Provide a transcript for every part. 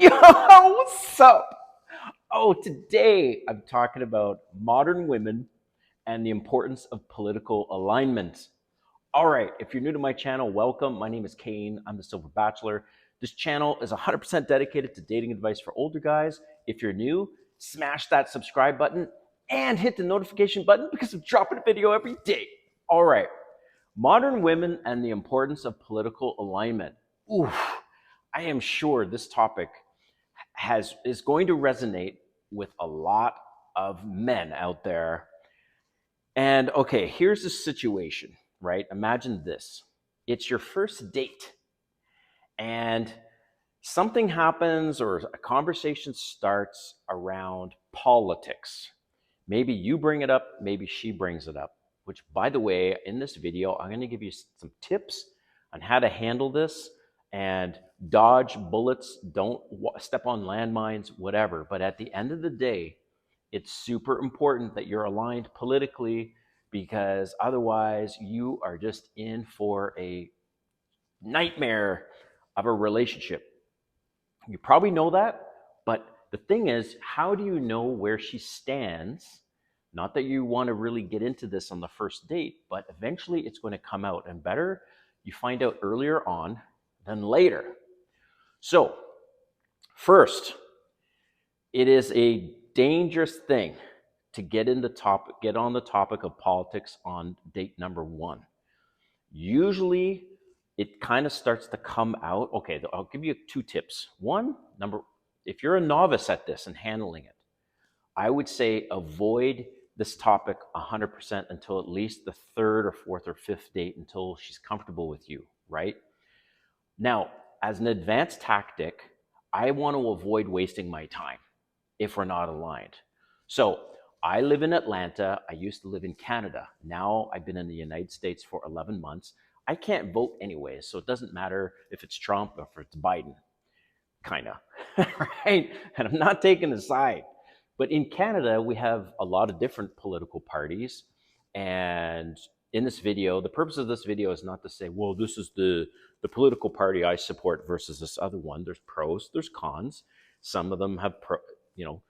Yo, what's up? Oh, today I'm talking about modern women and the importance of political alignment. All right, if you're new to my channel, welcome. My name is Kane. I'm the Silver Bachelor. This channel is 100% dedicated to dating advice for older guys. If you're new, smash that subscribe button and hit the notification button because I'm dropping a video every day. All right, modern women and the importance of political alignment. Oof, I am sure this topic is going to resonate with a lot of men out there. And okay, here's the situation, right? Imagine this. It's your first date and something happens or a conversation starts around politics. Maybe you bring it up, maybe she brings it up, which by the way, in this video, I'm going to give you some tips on how to handle this and dodge bullets, don't step on landmines, whatever. But at the end of the day, it's super important that you're aligned politically because otherwise you are just in for a nightmare of a relationship. You probably know that, but the thing is, how do you know where she stands? Not that you want to really get into this on the first date, but eventually it's going to come out, and better you find out earlier on than later. So, first, it is a dangerous thing to get on the topic of politics on date number one. Usually it kind of starts to come out. Okay, I'll give you two tips. If you're a novice at this and handling it, I would say avoid this topic 100% until at least the third or fourth or fifth date until she's comfortable with you, right? Now, as an advanced tactic, I want to avoid wasting my time if we're not aligned. So I live in Atlanta. I used to live in Canada. Now I've been in the United States for 11 months. I can't vote anyways, so it doesn't matter if it's Trump or if it's Biden, kind of, right? And I'm not taking a side. But in Canada, we have a lot of different political parties. And in this video, the purpose of this video is not to say, well, this is the political party I support versus this other one. There's pros, there's cons. Some of them have, you know,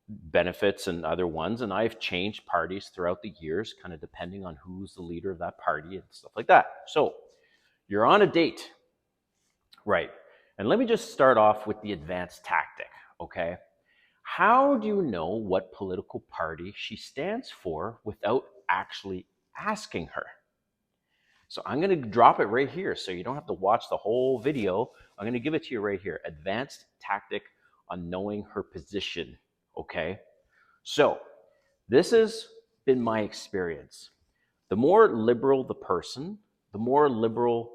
benefits and other ones. And I've changed parties throughout the years, kind of depending on who's the leader of that party and stuff like that. So you're on a date, right? And let me just start off with the advanced tactic, okay? How do you know what political party she stands for without actually asking her? So I'm going to drop it right here so you don't have to watch the whole video. I'm going to give it to you right here. Advanced tactic on knowing her position, okay? So this has been my experience. The more liberal the person, the more liberal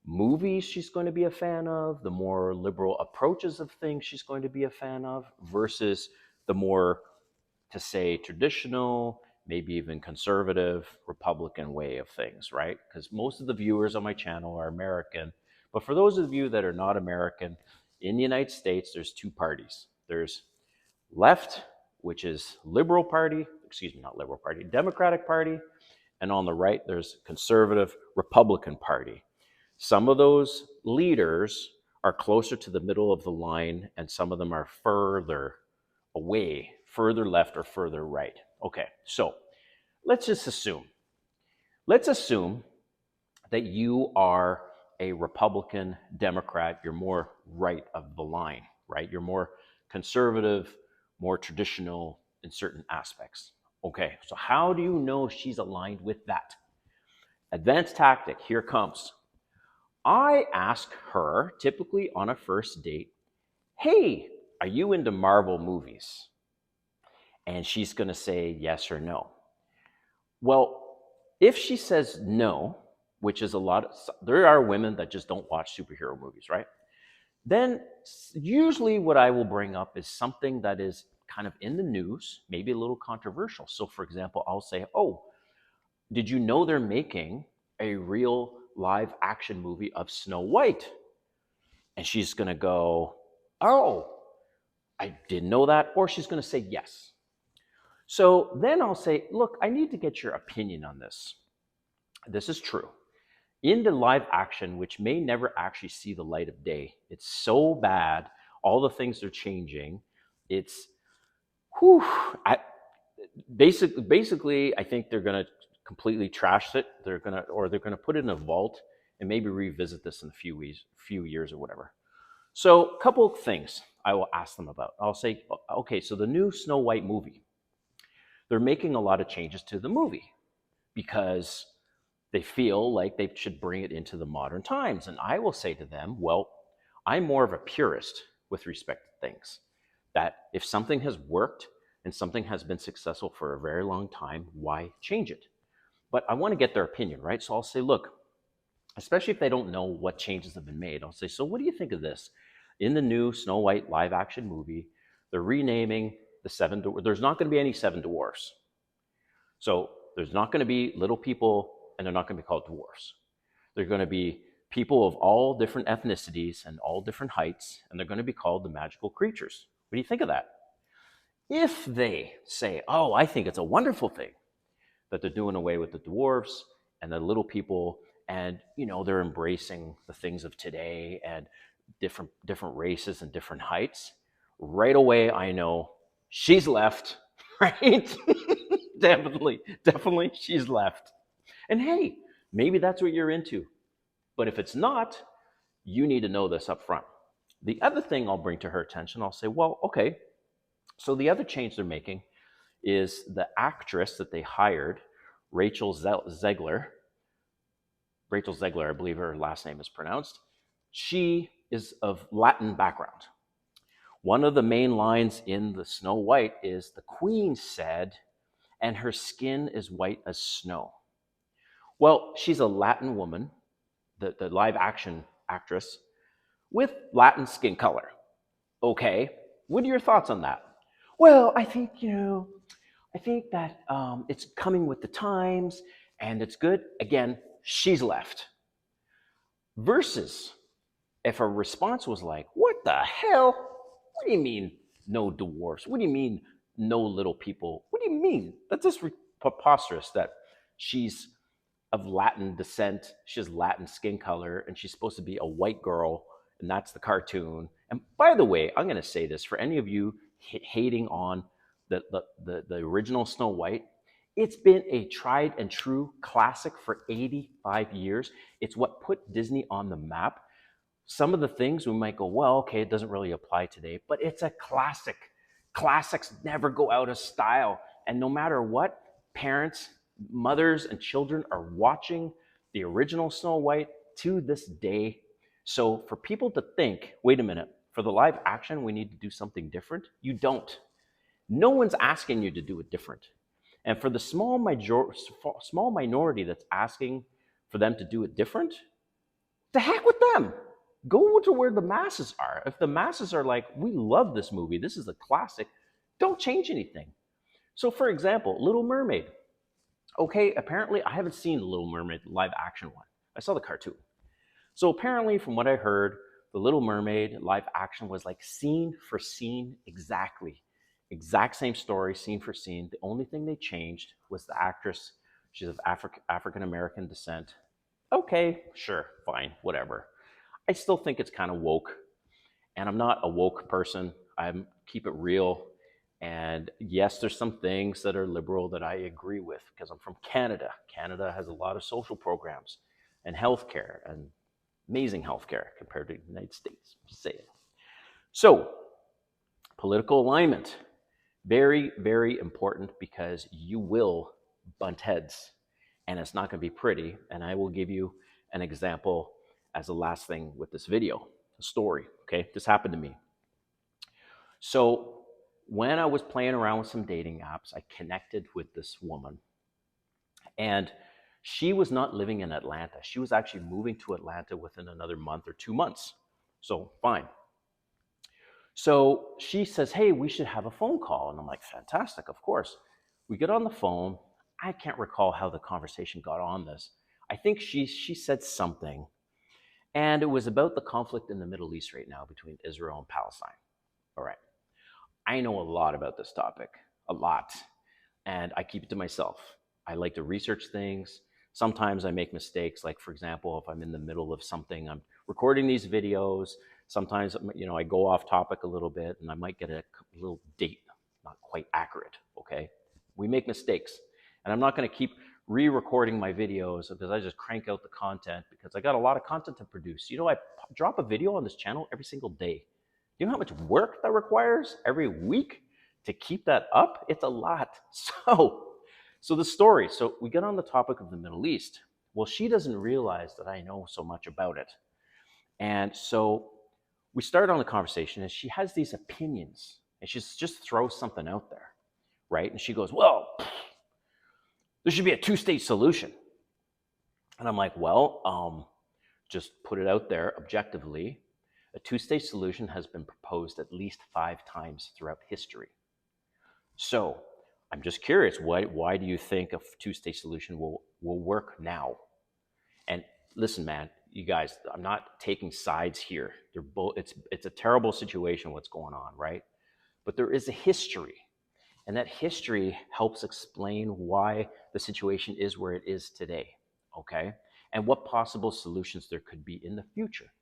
movies she's going to be a fan of, the more liberal approaches of things she's going to be a fan of, versus the more, to say, traditional, maybe even conservative, Republican way of things, right? Because most of the viewers on my channel are American. But for those of you that are not American, in the United States, there's two parties. There's left, which is Liberal Party, not Liberal Party, Democratic Party. And on the right, there's conservative Republican Party. Some of those leaders are closer to the middle of the line, and some of them are further away, further left or further right. Okay, so let's assume that you are a Republican, Democrat, you're more right of the line, right? You're more conservative, more traditional in certain aspects. Okay, so how do you know she's aligned with that? Advanced tactic, here comes. I ask her, typically on a first date, hey, are you into Marvel movies? And she's going to say yes or no. Well, if she says no, which is there are women that just don't watch superhero movies, right? Then usually what I will bring up is something that is kind of in the news, maybe a little controversial. So for example, I'll say, oh, did you know they're making a real live action movie of Snow White? And she's going to go, oh, I didn't know that. Or she's going to say yes. So then I'll say, look, I need to get your opinion on this. This is true. In the live action, which may never actually see the light of day, it's so bad, all the things are changing. It's, whew, basically, I think they're going to completely trash it. They're going to put it in a vault and maybe revisit this in a few years or whatever. So, a couple of things I will ask them about. I'll say, okay, so the new Snow White movie, they're making a lot of changes to the movie because they feel like they should bring it into the modern times. And I will say to them, well, I'm more of a purist with respect to things. That if something has worked and something has been successful for a very long time, why change it? But I want to get their opinion, right? So I'll say, look, especially if they don't know what changes have been made, I'll say, so what do you think of this? In the new Snow White live action movie, they're renaming the seven, there's not going to be any seven dwarfs. So there's not going to be little people, and they're not going to be called dwarfs. They're going to be people of all different ethnicities and all different heights, and they're going to be called the magical creatures. What do you think of that? If they say, oh, I think it's a wonderful thing that they're doing away with the dwarfs and the little people, and they're embracing the things of today and different races and different heights, right away I know she's left, right? Definitely she's left. And hey, maybe that's what you're into. But if it's not, you need to know this up front. The other thing I'll bring to her attention, I'll say, well, okay, so the other change they're making is the actress that they hired, Rachel Zegler. Rachel Zegler, I believe her last name is pronounced. She is of Latin background. One of the main lines in the Snow White is, the queen said, and her skin is white as snow. Well, she's a Latin woman, the live action actress, with Latin skin color. Okay, what are your thoughts on that? Well, I think, that it's coming with the times and it's good. Again, she's left. Versus if a response was like, what the hell? What do you mean no dwarfs? What do you mean no little people? What do you mean? That's just preposterous that she's of Latin descent, she has Latin skin color, and she's supposed to be a white girl, and that's the cartoon. And by the way, I'm going to say this for any of you hating on the original Snow White. It's been a tried and true classic for 85 years. It's what put Disney on the map. Some of the things we might go, well, okay, it doesn't really apply today, but it's a classic. Classics never go out of style. And no matter what, parents, mothers, and children are watching the original Snow White to this day. So for people to think, wait a minute, for the live action, we need to do something different, you don't. No one's asking you to do it different. And for the small minority that's asking for them to do it different, the heck with them. Go to where the masses are. If the masses are like, we love this movie, this is a classic, don't change anything. So for example, Little Mermaid. Okay, apparently I haven't seen the Little Mermaid live action one. I saw the cartoon. So apparently from what I heard, the Little Mermaid live action was like scene for scene exactly. Exact same story, scene for scene. The only thing they changed was the actress. She's of African American descent. Okay, sure, fine, whatever. I still think it's kind of woke, and I'm not a woke person. I keep it real. And yes, there's some things that are liberal that I agree with because I'm from Canada. Canada has a lot of social programs and healthcare, and amazing healthcare compared to the United States. Just say it. So, political alignment, very, very important because you will butt heads, and it's not going to be pretty. And I will give you an example as the last thing with this video, a story. Okay, this happened to me. So when I was playing around with some dating apps, I connected with this woman, and she was not living in Atlanta. She was actually moving to Atlanta within another month or 2 months. So fine. So she says, hey, we should have a phone call. And I'm like, fantastic, of course. We get on the phone. I can't recall how the conversation got on this. I think she said something, and it was about the conflict in the Middle East right now between Israel and Palestine. All right. I know a lot about this topic, a lot, and I keep it to myself. I like to research things. Sometimes I make mistakes, like for example, if I'm in the middle of something, I'm recording these videos, Sometimes, I go off topic a little bit and I might get a little date not quite accurate, okay? We make mistakes. And I'm not going to keep re-recording my videos because I just crank out the content because I got a lot of content to produce. I drop a video on this channel every single day. You know how much work that requires every week to keep that up? It's a lot. So the story. So we get on the topic of the Middle East. Well, she doesn't realize that I know so much about it. And so we started on the conversation and she has these opinions and she just throws something out there, right? And she goes, well, there should be a two-state solution. And I'm like, well, just put it out there objectively. A two-state solution has been proposed at least 5 times throughout history. So I'm just curious, why do you think a two-state solution will work now? And listen, man, you guys, I'm not taking sides here. They're both, it's a terrible situation what's going on, right? But there is a history. And that history helps explain why the situation is where it is today, okay? And what possible solutions there could be in the future.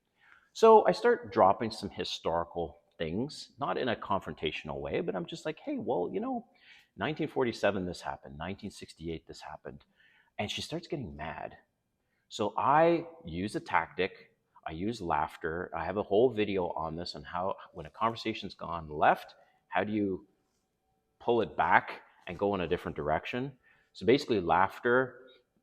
So I start dropping some historical things, not in a confrontational way, but I'm just like, hey, well, 1947 this happened, 1968 this happened. And she starts getting mad. So I use a tactic, I use laughter. I have a whole video on this on how, when a conversation's gone left, how do you pull it back and go in a different direction? So basically laughter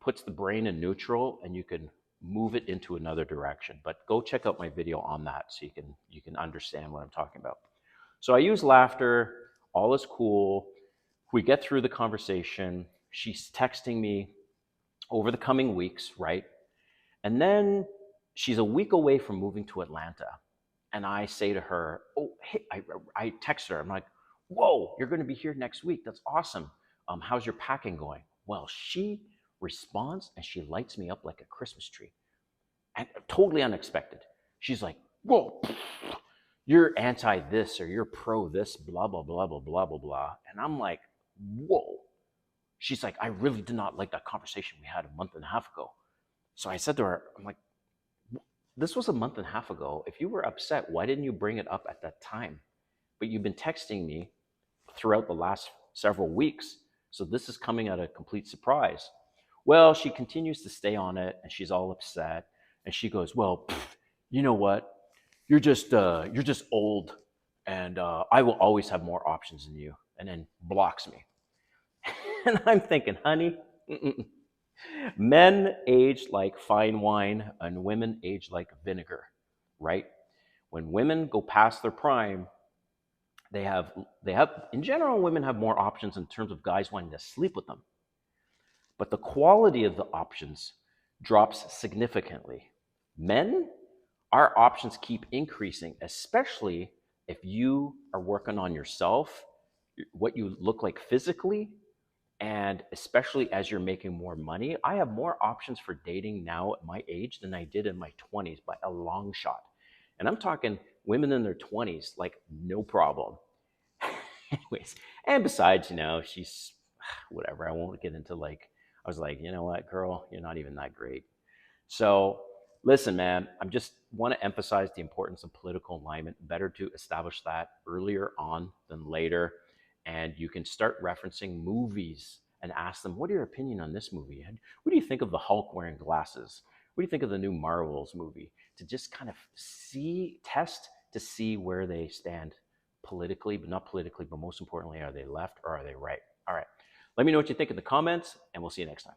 puts the brain in neutral and you can move it into another direction. But go check out my video on that so you can understand what I'm talking about. So I use laughter, all is cool. We get through the conversation. She's texting me over the coming weeks, right? And then she's a week away from moving to Atlanta. And I say to her, oh, hey, I text her. I'm like, whoa, you're going to be here next week. That's awesome. How's your packing going? Well, she responds and she lights me up like a Christmas tree. And totally unexpected. She's like, whoa, you're anti this or you're pro this, blah, blah, blah, blah, blah, blah, blah. And I'm like, whoa. She's like, I really did not like that conversation we had a month and a half ago. So I said to her, I'm like, this was a month and a half ago. If you were upset, why didn't you bring it up at that time? But you've been texting me throughout the last several weeks. So this is coming at a complete surprise. Well, she continues to stay on it and she's all upset. And she goes, well, you know what? You're just old and I will always have more options than you. And then blocks me. And I'm thinking, honey, men age like fine wine and women age like vinegar, right? When women go past their prime, they have, in general, women have more options in terms of guys wanting to sleep with them. But the quality of the options drops significantly. Men, our options keep increasing, especially if you are working on yourself, what you look like physically, and especially as you're making more money. I have more options for dating now at my age than I did in my 20s by a long shot. And I'm talking women in their 20s, like no problem. Anyways, and besides, she's whatever. I won't get into I was like, you know what, girl, you're not even that great. So listen, man, I just want to emphasize the importance of political alignment. Better to establish that earlier on than later. And you can start referencing movies and ask them, what are your opinion on this movie? What do you think of the Hulk wearing glasses? What do you think of the new Marvels movie? To just kind of test to see where they stand politically, but not politically, but most importantly, are they left or are they right? All right. Let me know what you think in the comments, and we'll see you next time.